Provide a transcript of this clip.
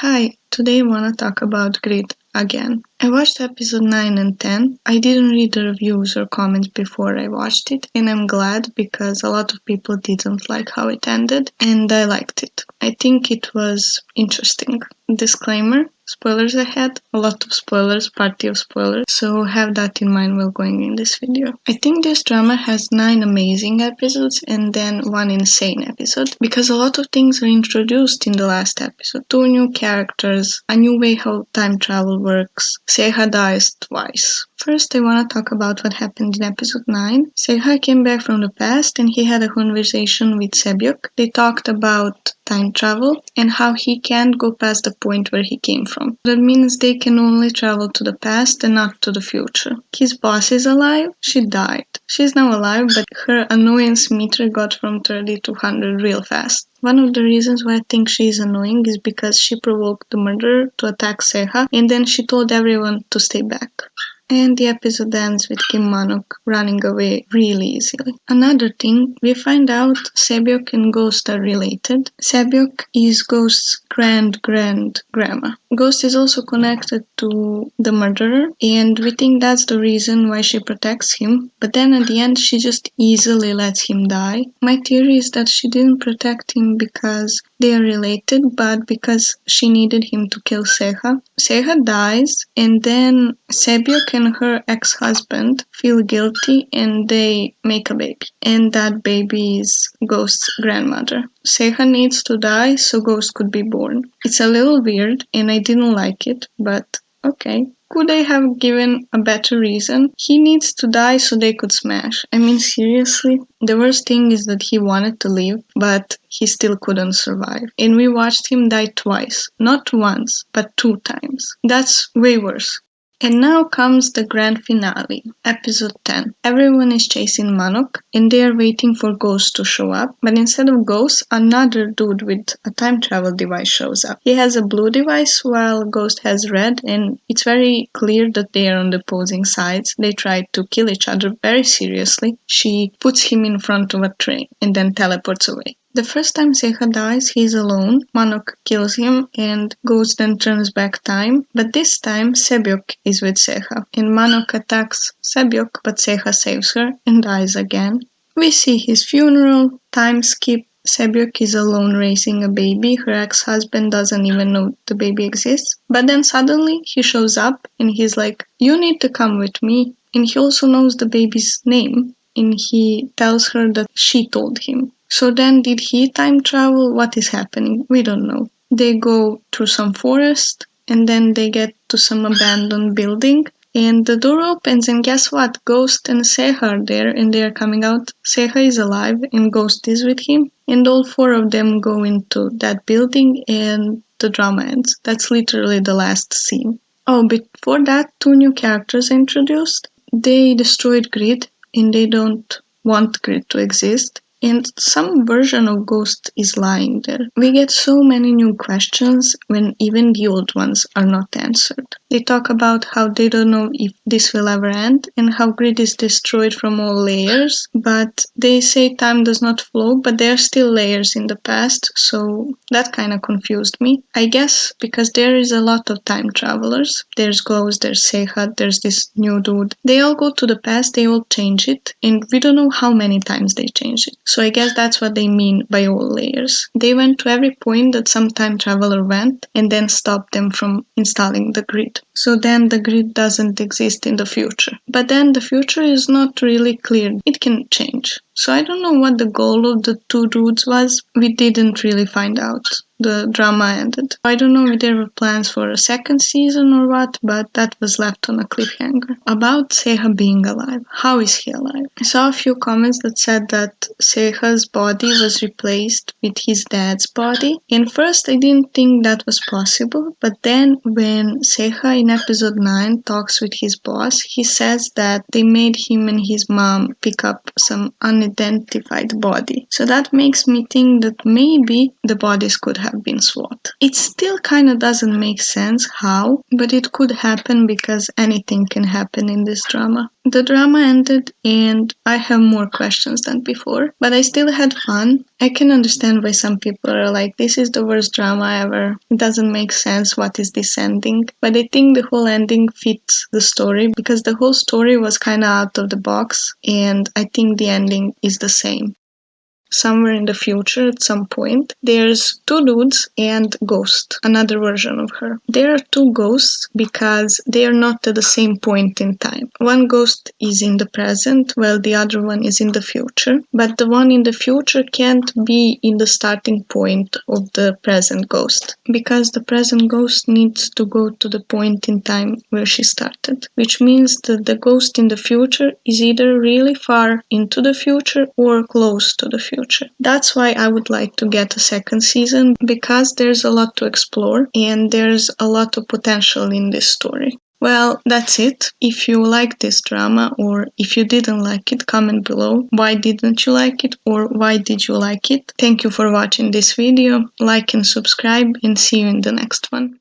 Hi, today I want to talk about Grid again. I watched episode 9 and 10. I didn't read the reviews or comments before I watched it, and I'm glad because a lot of people didn't like how it ended, and I liked it. I think it was interesting. Disclaimer, spoilers ahead, a lot of spoilers, party of spoilers, so have that in mind while going in this video. I think this drama has 9 amazing episodes and then 1 insane episode, because a lot of things are introduced in the last episode. 2 new characters, a new way how time travel works, Seha dies twice. First, I want to talk about what happened in episode 9. Seha came back from the past and he had a conversation with Sebyok. They talked about time travel and how he can't go past the point where he came from. That means they can only travel to the past and not to the future. His boss is alive. She died. She's now alive, but her annoyance meter got from 30 to 100 real fast. One of the reasons why I think she's annoying is because she provoked the murderer to attack Seha and then she told everyone to stay back. And the episode ends with Kim Manok running away really easily. Another thing, we find out Sebyok and Ghost are related. Sebyok is Ghost's grandma. Ghost is also connected to the murderer, and we think that's the reason why she protects him, but then at the end she just easily lets him die. My theory is that she didn't protect him because they are related, but because she needed him to kill Seha. Seha dies, and then Sebyok and her ex-husband feel guilty and they make a baby. And that baby is Ghost's grandmother. Seha needs to die so Ghost could be born. It's a little weird and I didn't like it, but okay. Could they have given a better reason? He needs to die so they could smash. I mean, seriously? The worst thing is that he wanted to live, but he still couldn't survive. And we watched him die twice. Not once, but 2 times. That's way worse. And now comes the grand finale, episode 10. Everyone is chasing Manok and they are waiting for Ghost to show up, but instead of Ghost, another dude with a time travel device shows up. He has a blue device while Ghost has red, and it's very clear that they are on the opposing sides. They try to kill each other very seriously. She puts him in front of a train and then teleports away. The first time Seha dies, he's alone. Manok kills him and Ghost then turns back time. But this time, Sebyok is with Seha. And Manok attacks Sebyok, but Seha saves her and dies again. We see his funeral, time skip. Sebyok is alone raising a baby. Her ex-husband doesn't even know the baby exists. But then suddenly he shows up and he's like, "You need to come with me." And he also knows the baby's name. And he tells her that she told him. So then did he time travel? What is happening? We don't know. They go through some forest and then they get to some abandoned building and the door opens and guess what? Ghost and Seha are there and they are coming out. Seha is alive and Ghost is with him and all 4 of them go into that building and the drama ends. That's literally the last scene. Oh, before that, 2 new characters are introduced. They destroyed Grid and they don't want Grid to exist. And some version of Ghost is lying there. We get so many new questions when even the old ones are not answered. They talk about how they don't know if this will ever end and how Grid is destroyed from all layers, but they say time does not flow, but there are still layers in the past, so that kind of confused me. I guess because there is a lot of time travelers. There's Ghost, there's Seha, there's this new dude. They all go to the past, they all change it, and we don't know how many times they change it. So I guess that's what they mean by all layers. They went to every point that some time traveler went and then stopped them from installing the grid. So then the grid doesn't exist in the future. But then the future is not really clear. It can change. So I don't know what the goal of the 2 dudes was. We didn't really find out. The drama ended. I don't know if there were plans for a second season or what, but that was left on a cliffhanger. About Seha being alive. How is he alive? I saw a few comments that said that Seha's body was replaced with his dad's body. And first I didn't think that was possible, but then when Seha in episode 9 talks with his boss, he says that they made him and his mom pick up some unidentified body. So that makes me think that maybe the bodies could have been SWAT. It still kinda doesn't make sense how, but it could happen because anything can happen in this drama. The drama ended and I have more questions than before, but I still had fun. I can understand why some people are like, this is the worst drama ever. It doesn't make sense. What is this ending? But I think the whole ending fits the story because the whole story was kind of out of the box, and I think the ending is the same. Somewhere in the future, at some point, there's two dudes and Ghost, another version of her. There are two ghosts because they are not at the same point in time. One ghost is in the present, while the other one is in the future. But the one in the future can't be in the starting point of the present ghost, because the present ghost needs to go to the point in time where she started, which means that the ghost in the future is either really far into the future or close to the future. That's why I would like to get a second season, because there's a lot to explore and there's a lot of potential in this story. Well, that's it. If you like this drama or if you didn't like it, comment below. Why didn't you like it or why did you like it? Thank you for watching this video. Like and subscribe and see you in the next one.